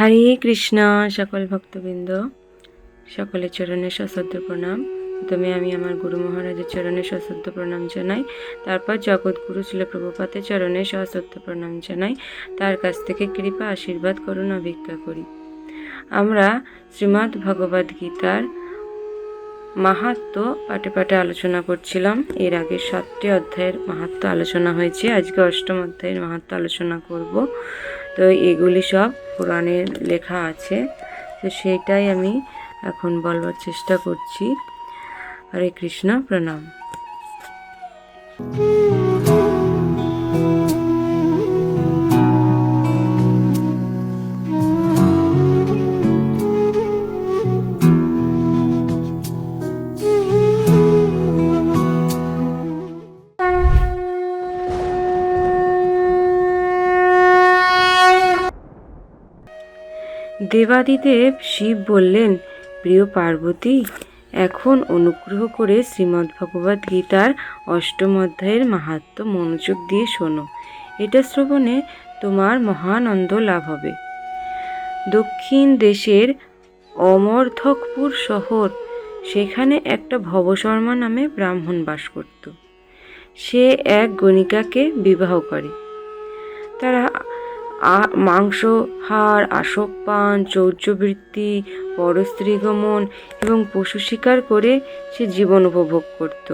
হরে কৃষ্ণ। সকল ভক্তবৃন্দ, সকলের চরণে সশ্রদ্ধ প্রণাম। প্রথমে আমি আমার গুরু মহারাজের চরণে সশ্রদ্ধ প্রণাম জানাই, তারপর জগৎগুরু শিল প্রভুপাদের চরণে সশ্রদ্ধ প্রণাম জানাই, তার কাছ থেকে কৃপা আশীর্বাদ করুণা ভিক্ষা করি। আমরা শ্রীমদ্ ভগবদ গীতার মাহাত্ম্য পাঠে পাঠে আলোচনা করছিলাম। এর আগে 7টি অধ্যায়ের মাহাত্ম্য আলোচনা হয়েছে, আজকে 8ম অধ্যায়ের মাহাত্ম্য আলোচনা করব। তো এগুলি সব পুরাণের লেখা আছে, তো সেইটাই আমি এখন বলবার চেষ্টা করছি। হরে কৃষ্ণ, প্রণাম। দেবাদিদেব শিব বললেন, প্রিয় পার্বতী, এখন অনুগ্রহ করে শ্রীমদ্ভগবদ্ গীতার 8ম অধ্যায়ের মাহাত্ম্য মনোযোগ দিয়ে শোনো। এটা শ্রবণে তোমার মহানন্দ লাভ হবে। দক্ষিণ দেশের অমর্ধকপুর শহর, সেখানে একটা ভবশর্মা নামে ব্রাহ্মণ বাস করত। সে এক গণিকাকে বিবাহ করে। তারা মাংসাহার, আসকপান, চৌর্যবৃত্তি, পরস্ত্রীগমন এবং পশু শিকার করে সে জীবন উপভোগ করত।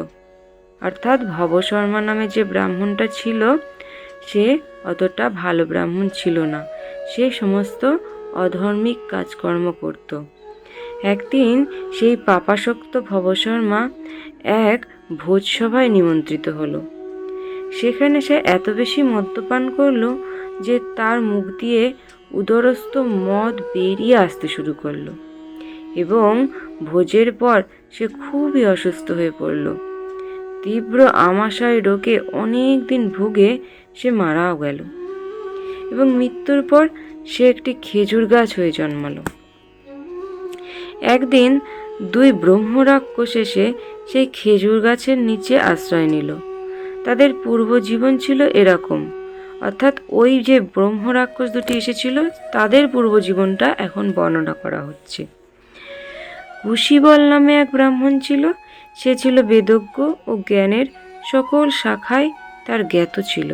অর্থাৎ ভবশর্মা নামে যে ব্রাহ্মণটা ছিল, সে অতটা ভালো ব্রাহ্মণ ছিল না, সে সমস্ত অধর্মিক কাজকর্ম করত। একদিন সেই পাপাসক্ত ভবশর্মা এক ভোজসভায় নিমন্ত্রিত হলো। সেখানে সে এত বেশি মদ্যপান করলো যে তার মুখ দিয়ে উদরস্থ মদ বেরিয়ে আসতে শুরু করলো, এবং ভোজের পর সে খুবই অসুস্থ হয়ে পড়ল। তীব্র আমাশয় রোগে অনেক দিন ভুগে সে মারাও গেল, এবং মৃত্যুর পর সে একটি খেজুর গাছ হয়ে জন্মালো। একদিন 2 ব্রহ্মরাক্ষস এসে সেই খেজুর গাছের নিচে আশ্রয় নিল। তাদের পূর্ব জীবন ছিল এরকম, অর্থাৎ ওই যে ব্রহ্মরাক্ষস দুটি এসেছিল তাদের পূর্ব জীবনটা এখন বর্ণনা করা হচ্ছে। কুশীবল নামে এক ব্রাহ্মণ ছিল। সে ছিল বেদজ্ঞ ও জ্ঞানের সকল শাখায় তার জ্ঞাত ছিল।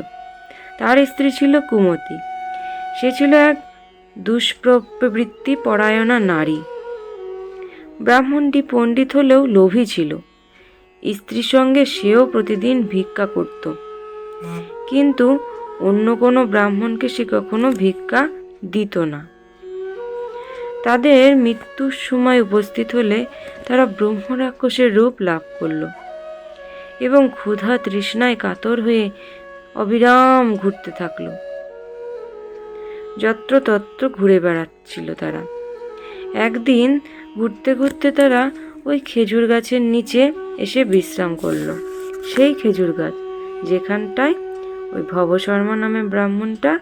তার স্ত্রী ছিল কুমতি। সে ছিল এক দুষ্প্রবৃত্তি পরায়ণা নারী। ব্রাহ্মণটি পণ্ডিত হলেও লোভী ছিল। স্ত্রীর সঙ্গে সেও প্রতিদিন ভিক্ষা করত, কিন্তু অন্য কোনো ব্রাহ্মণকে সে কখনো ভিক্ষা দিত না। তাদের মৃত্যুর সময় উপস্থিত হলে তারা ব্রহ্মরাক্ষসের রূপ লাভ করল, এবং ক্ষুধা তৃষ্ণায় কাতর হয়ে অবিরাম ঘুরতে থাকল। যত্রতত্র ঘুরে বেড়াচ্ছিল তারা। একদিন ঘুরতে ঘুরতে তারা ওই খেজুর গাছের নিচে এসে বিশ্রাম করল। সেই খেজুর গাছ যেখানটায় ওই ভবশর্মা নামে ব্রাহ্মণটা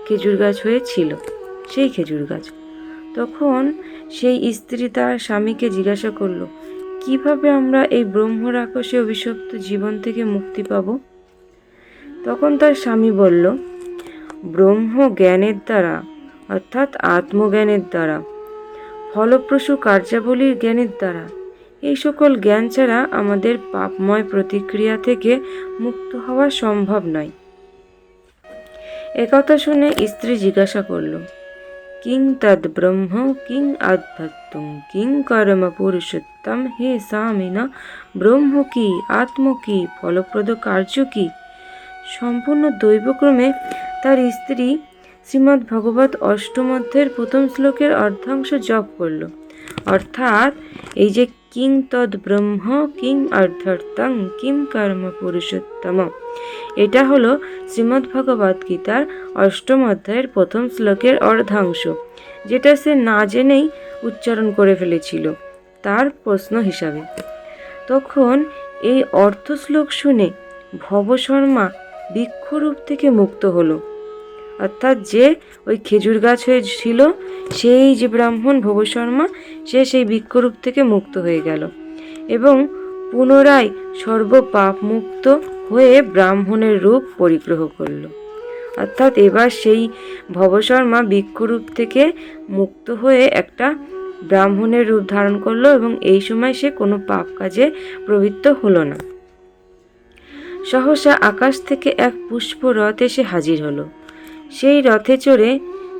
খেজুর গাছ হয়েছিল, সেই খেজুর গাছ। তখন সেই স্ত্রী তার স্বামীকে জিজ্ঞাসা করল, কিভাবে আমরা এই ব্রহ্মরাক্ষসে অভিশপ্ত জীবন থেকে মুক্তি পাব? তখন তার স্বামী বলল, ব্রহ্ম জ্ঞানের দ্বারা, অর্থাৎ আত্মজ্ঞানের দ্বারা, ফলপ্রসূ কার্যাবলীর জ্ঞানের দ্বারা। এই সকল জ্ঞান ছাড়া আমাদের পাপময় প্রতিক্রিয়া থেকে মুক্ত হওয়া সম্ভব নয়। একথা শুনে স্ত্রী জিজ্ঞাসা করল, কিং তদ ব্রহ্ম কিং আধ্যাত্মং কিং কর্ম পুরুষোত্তম, হে স্বামিনা, ব্রহ্ম কি, আত্ম কি, ফলপ্রদ কার্য কি? সম্পূর্ণ দৈবক্রমে তার স্ত্রী শ্রীমদ্ ভগবত 8ম অধ্যায়ের 1ম শ্লোকের অর্ধাংশ জপ করল। অর্থাৎ এই যে কিং তদ ব্রহ্ম কিং অর্থার্থং কিং কর্ম পুরুষোত্তম, এটা হলো শ্রীমদ্ ভগবদ গীতার 8ম অধ্যায়ের 1ম শ্লোকের অর্ধাংশ, যেটা সে না জেনেই উচ্চারণ করে ফেলেছিল তার প্রশ্ন হিসাবে। তখন এই অর্থ শ্লোক শুনে ভবশর্মা বৃক্ষরূপ থেকে মুক্ত হলো। অর্থাৎ যে ওই খেজুর গাছ হয়েছিল, সেই যে ব্রাহ্মণ ভবশর্মা, সে সেই বৃক্ষরূপ থেকে মুক্ত হয়ে গেল এবং পুনরায় সর্বপাপ মুক্ত হয়ে ব্রাহ্মণের রূপ পরিগ্রহ করল। অর্থাৎ এবার সেই ভবশর্মা ভিক্ষুরূপ থেকে মুক্ত হয়ে একটা ব্রাহ্মণের রূপ ধারণ করলো এবং এই সময় সে কোনো পাপ কাজে প্রবৃত্ত হলো না। সহসা আকাশ থেকে এক পুষ্প রথ এসে হাজির হলো। সেই রথে চড়ে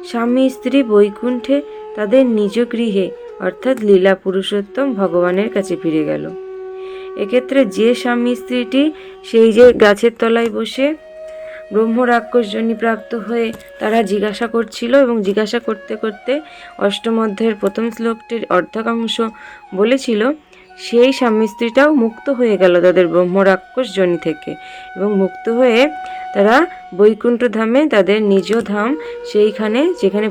স্বামী স্ত্রী বৈকুণ্ঠে তাদের নিজ গৃহে অর্থাৎ লীলা পুরুষোত্তম ভগবানের কাছে ফিরে গেল। এক্ষেত্রে যে স্বামী স্ত্রীটি সেই যে গাছের তলায় বসে ব্রহ্ম রাক্ষস যোনি প্রাপ্ত হয়ে তারা জিজ্ঞাসা করছিল এবং জিজ্ঞাসা করতে করতে অষ্টম অধ্যায়ের প্রথম শ্লোকটির অর্ধেকাংশ বলেছিল, সেই স্বামী স্ত্রীটাও মুক্ত হয়ে গেল তাদের ব্রহ্ম রাক্ষস যোনি থেকে এবং মুক্ত হয়ে তারা বৈকুণ্ঠ ধামে তাদের নিজ ধাম সেইখানে যেখানে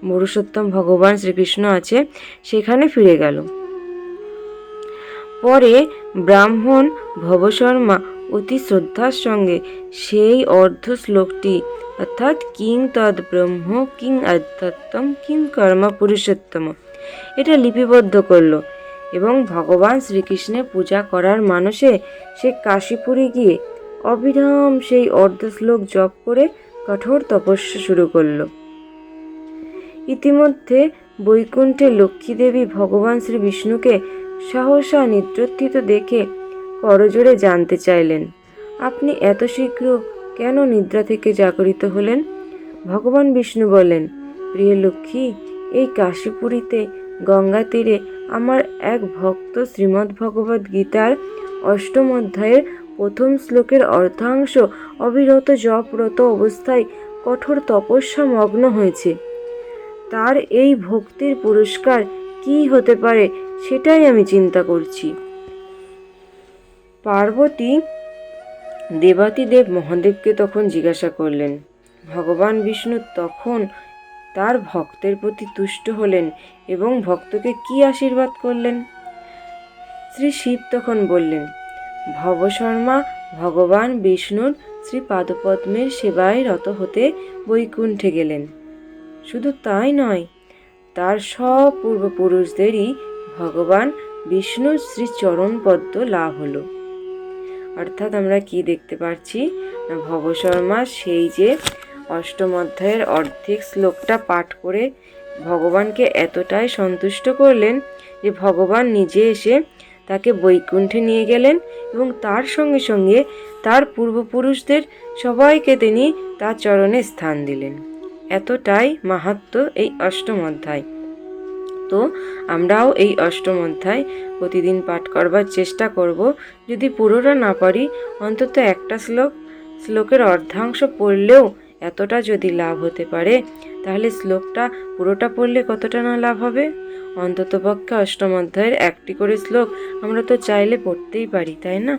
পুরুষোত্তম ভগবান শ্রীকৃষ্ণ আছে সেখানে ফিরে গেল। পরে ব্রাহ্মণ ভবশর্মা অতি শ্রদ্ধার সঙ্গে সেই অর্ধ শ্লোকটি অর্থাৎ কিং তদ ব্রহ্ম কিং আধ্যাত্মম কিং কর্ম পুরুষোত্তম এটা লিপিবদ্ধ করলো এবং ভগবান শ্রীকৃষ্ণের পূজা করার মানসে সে কাশীপুরে গিয়ে অবিরাম সেই অর্ধ শ্লোক জপ করে কঠোর তপস্যা শুরু করলো। ইতিমধ্যে বৈকুণ্ঠে লক্ষ্মীদেবী ভগবান শ্রী বিষ্ণুকে সহসা নিদ্রোত্থিত দেখে করজোড়ে জানতে চাইলেন, আপনি এত শীঘ্র কেন নিদ্রা থেকে জাগরিত হলেন? ভগবান বিষ্ণু বলেন, প্রিয় লক্ষ্মী, এই কাশীপুরীতে গঙ্গা তীরে আমার এক ভক্ত শ্রীমদ্ ভগবদ গীতার অষ্টম অধ্যায়ের প্রথম শ্লোকের অর্ধাংশ অবিরত জপরত অবস্থায় কঠোর তপস্যা মগ্ন হয়েছে। তার এই ভক্তির পুরস্কার কি হতে পারে সেটাই আমি চিন্তা করছি। পার্বতী দেবাদিদেব মহাদেবকে তখন জিজ্ঞাসা করলেন। ভগবান বিষ্ণু তখন তার ভক্তের প্রতি তুষ্ট হলেন এবং ভক্তকে কি আশীর্বাদ করলেন? শ্রী শিব তখন বললেন, ভবশর্মা ভগবান বিষ্ণুর শ্রী পাদপদ্মের সেবায় রত হতে বৈকুণ্ঠে গেলেন। শুধু তাই নয়, তার সব পূর্বপুরুষদেরই ভগবান বিষ্ণুর শ্রী চরণপদ্ম লাভ হলো। অর্থাৎ আমরা কি দেখতে পাচ্ছি না, ভবশর্মা সেই যে অষ্টম অধ্যায়ের অর্ধেক শ্লোকটা পাঠ করে ভগবানকে এতটাই সন্তুষ্ট করলেন যে ভগবান নিজে এসে তাকে বৈকুণ্ঠে নিয়ে গেলেন এবং তার সঙ্গে সঙ্গে তার পূর্বপুরুষদের সবাইকে তিনি তার চরণে স্থান দিলেন। এতটাই মাহাত্ম্য এই অষ্টম অধ্যায়। তো আমরাও এই অষ্টম অধ্যায় প্রতিদিন পাঠ করবার চেষ্টা করব। যদি পুরোটা না পারি অন্তত একটা শ্লোকের অর্ধাংশ পড়লেও এতটা যদি লাভ হতে পারে, তাহলে শ্লোকটা পুরোটা পড়লে কতটা না লাভ হবে। অন্ততপক্ষে অষ্টম অধ্যায়ের একটি করে শ্লোক আমরা তো চাইলে পড়তেই পারি, তাই না?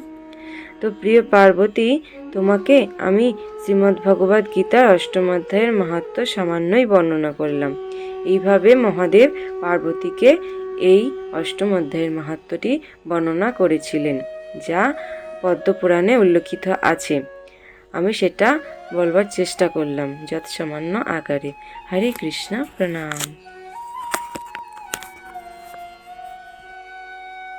তো প্রিয় পার্বতী, তোমাকে আমি শ্রীমদ্ ভগবদ গীতার অষ্টম অধ্যায়ের মাহাত্ম্য সামান্যই বর্ণনা করলাম। এইভাবে মহাদেব পার্বতীকে এই অষ্টম অধ্যায়ের মাহাত্ম্যটি বর্ণনা করেছিলেন, যা পদ্মপুরাণে উল্লেখিত আছে। আমি সেটা বলবার চেষ্টা করলাম যৎসামান্য আকারে। হরে কৃষ্ণ, প্রণাম।